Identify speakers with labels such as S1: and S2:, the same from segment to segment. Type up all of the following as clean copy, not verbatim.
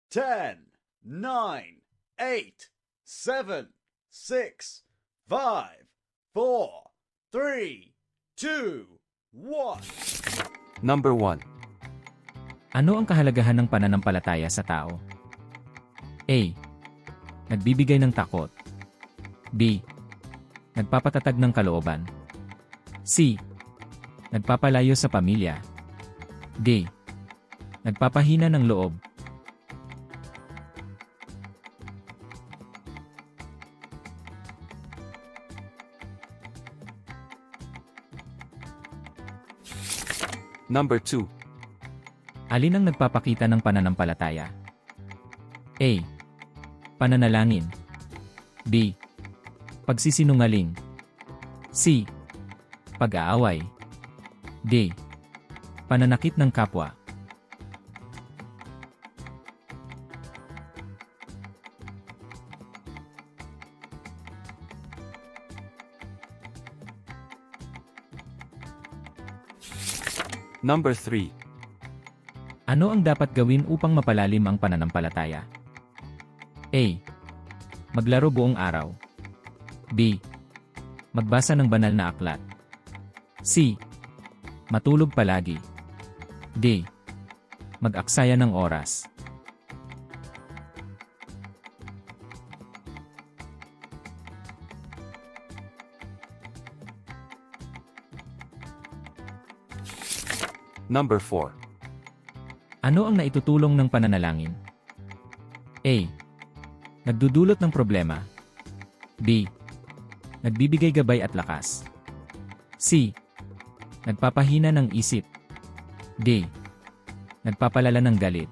S1: Ten, nine, eight, seven, six, five, four, three, two, one.
S2: Number 1.
S3: Ano ang kahalagahan ng pananampalataya sa tao? A. Nagbibigay ng takot. B. Nagpapatatag ng kalooban. C. Nagpapalayo sa pamilya. D. Nagpapahina ng loob.
S2: Number 2.
S3: Alin ang nagpapakita ng pananampalataya? A. Pananalangin. B. Pagsisinungaling. C. Pag-aaway. D. Pananakit ng kapwa.
S2: Number 3.
S3: Ano ang dapat gawin upang mapalalim ang pananampalataya? A. Maglaro buong araw. B. Magbasa ng banal na aklat. C. Matulog palagi. D. Mag-aksaya ng oras.
S2: Number 4.
S3: Ano ang naitutulong ng pananalangin? A. Nagdudulot ng problema. B. Nagbibigay gabay at lakas. C. Nagpapahina ng isip. D. Nagpapalala ng galit.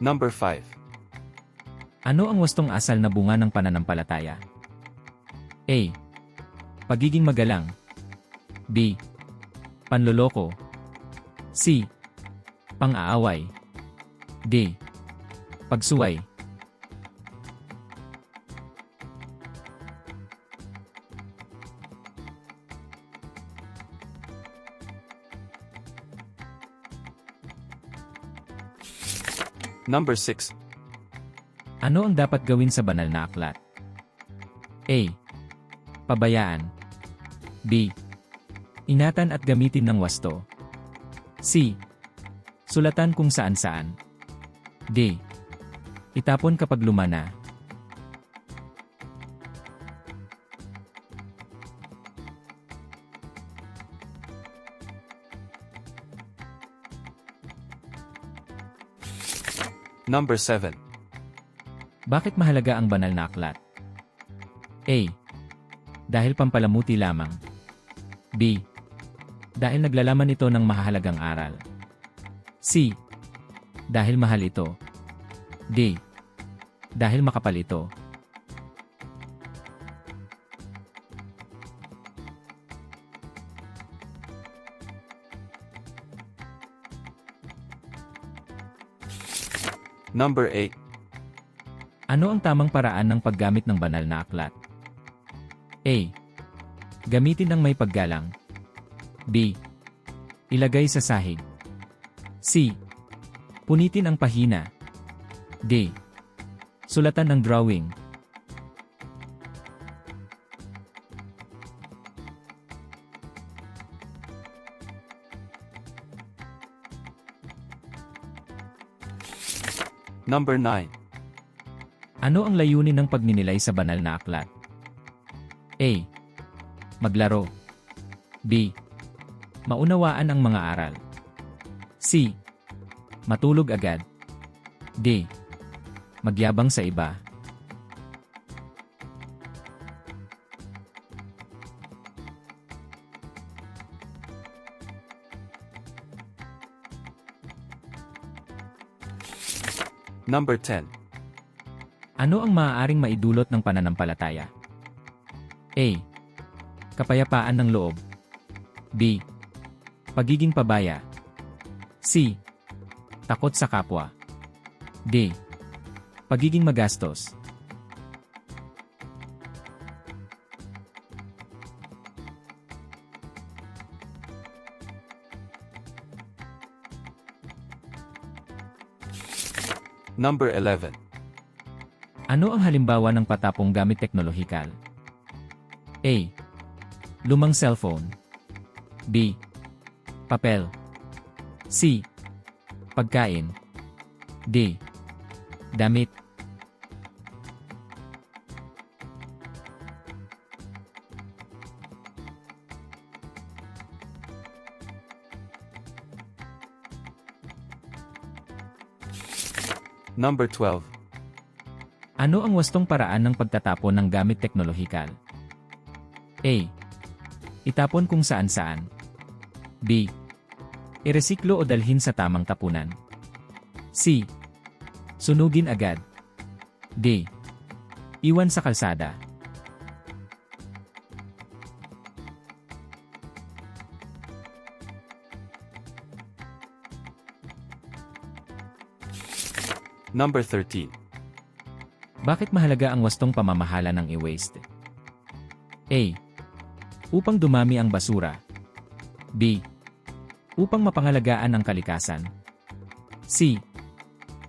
S2: Number 5.
S3: Ano ang wastong asal na bunga ng pananampalataya? A. Pagiging magalang. B. Panloloko. C. Pang-aaway. D. Pagsuway.
S2: Number 6.
S3: Ano ang dapat gawin sa banal na aklat? A. Pabayaan. B. Ingatan at gamitin ng wasto. C. Sulatan kung saan-saan. D. Itapon kapag luma na.
S2: Number 7.
S3: Bakit mahalaga ang banal na aklat? A. Dahil pampalamuti lamang. B. Dahil naglalaman ito ng mahahalagang aral. C. Dahil mahal ito. D. Dahil makapal ito.
S2: Number 8.
S3: Ano ang tamang paraan ng paggamit ng banal na aklat? A. Gamitin ng may paggalang. B. Ilagay sa sahig. C. Punitin ang pahina. D. Sulatan ng drawing.
S2: Number 9.
S3: Ano ang layunin ng pagninilay sa banal na aklat? A. Maglaro. B. Maunawaan ang mga aral. C. Matulog agad. D. Magyabang sa iba.
S2: Number 10.
S3: Ano ang maaaring maidulot ng pananampalataya? A. Kapayapaan ng loob. B. Pagiging pabaya. C. Takot sa kapwa. D. Pagiging magastos.
S2: Number 11.
S3: Ano ang halimbawa ng patapong gamit teknolohikal? A. Lumang cellphone. B. Papel. C. Pagkain. D. Damit.
S2: Number 12.
S3: Ano ang wastong paraan ng pagtatapon ng gamit teknolohikal? A. Itapon kung saan-saan. B. Iresiklo o dalhin sa tamang tapunan. C. Sunugin agad. D. Iwan sa kalsada.
S2: Number 13.
S3: Bakit mahalaga ang wastong pamamahala ng e-waste? A. Upang dumami ang basura. B. Upang mapangalagaan ang kalikasan. C.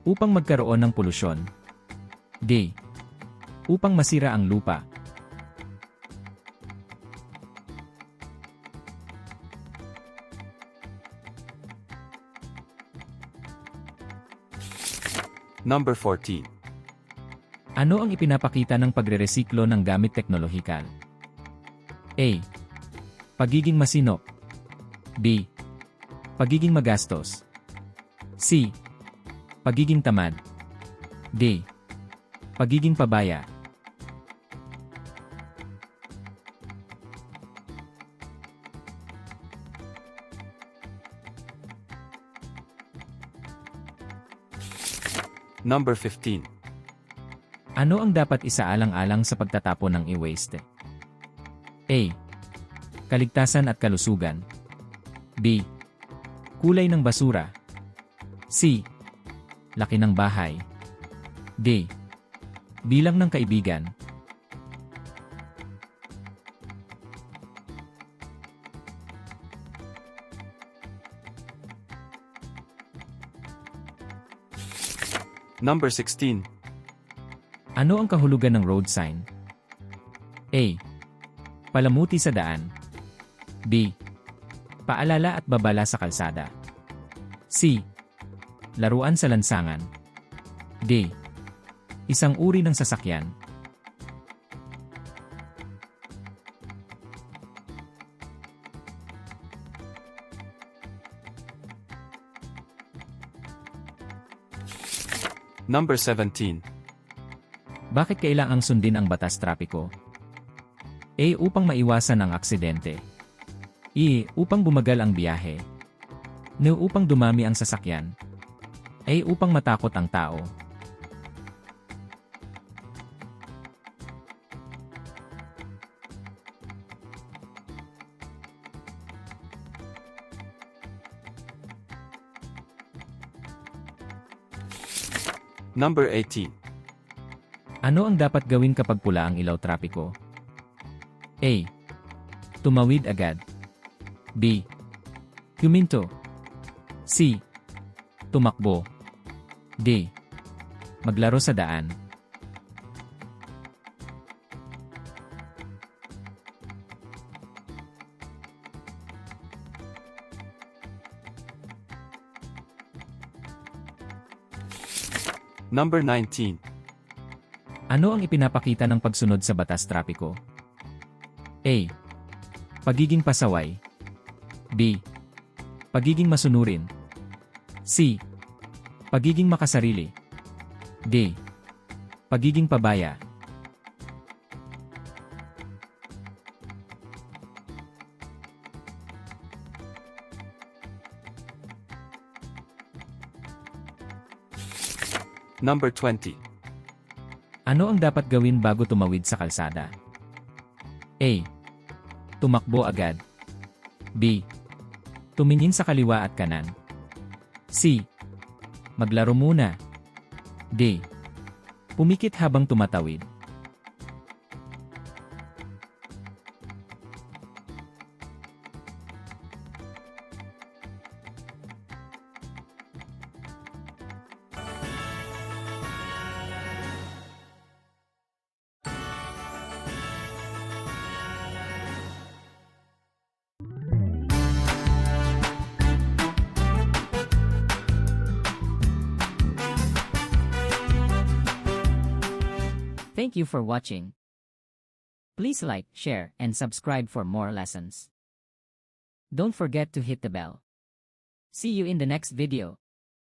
S3: Upang magkaroon ng polusyon. D. Upang masira ang lupa.
S2: Number 14.
S3: Ano ang ipinapakita ng pagreresiklo ng gamit teknolohikal? A. Pagiging masinop. B. Pagiging magastos. C. Pagiging tamad. D. Pagiging pabaya.
S2: Number 15.
S3: Ano ang dapat isaalang-alang sa pagtatapon ng e-waste? A. Kaligtasan at kalusugan. B. Kulay ng basura. C. Laki ng bahay. D. Bilang ng kaibigan.
S2: Number 16.
S3: Ano ang kahulugan ng road sign? A. Palamuti sa daan. B. Paalala at babala sa kalsada. C. Laruan sa lansangan. D. Isang uri ng sasakyan.
S2: Number 17.
S3: Bakit kailangang sundin ang batas trapiko? A. Upang maiwasan ang aksidente. E. Upang bumagal ang biyahe. N. Upang dumami ang sasakyan. A. Upang matakot ang tao.
S2: Number 18.
S3: Ano ang dapat gawin kapag pula ang ilaw trapiko? A. Tumawid agad. B. Huminto. C. Tumakbo. D. Maglaro sa daan.
S2: Number 19.
S3: Ano ang ipinapakita ng pagsunod sa batas trapiko? A. Pagiging pasaway. B. Pagiging masunurin. C. Pagiging makasarili. D. Pagiging pabaya.
S2: Number 20.
S3: Ano ang dapat gawin bago tumawid sa kalsada? A. Tumakbo agad. B. Tumingin sa kaliwa at kanan. C. Maglaro muna. D. Pumikit habang tumatawid.
S4: Thank you for watching. Please like, share, and subscribe for more lessons. Don't forget to hit the bell. See you in the next video.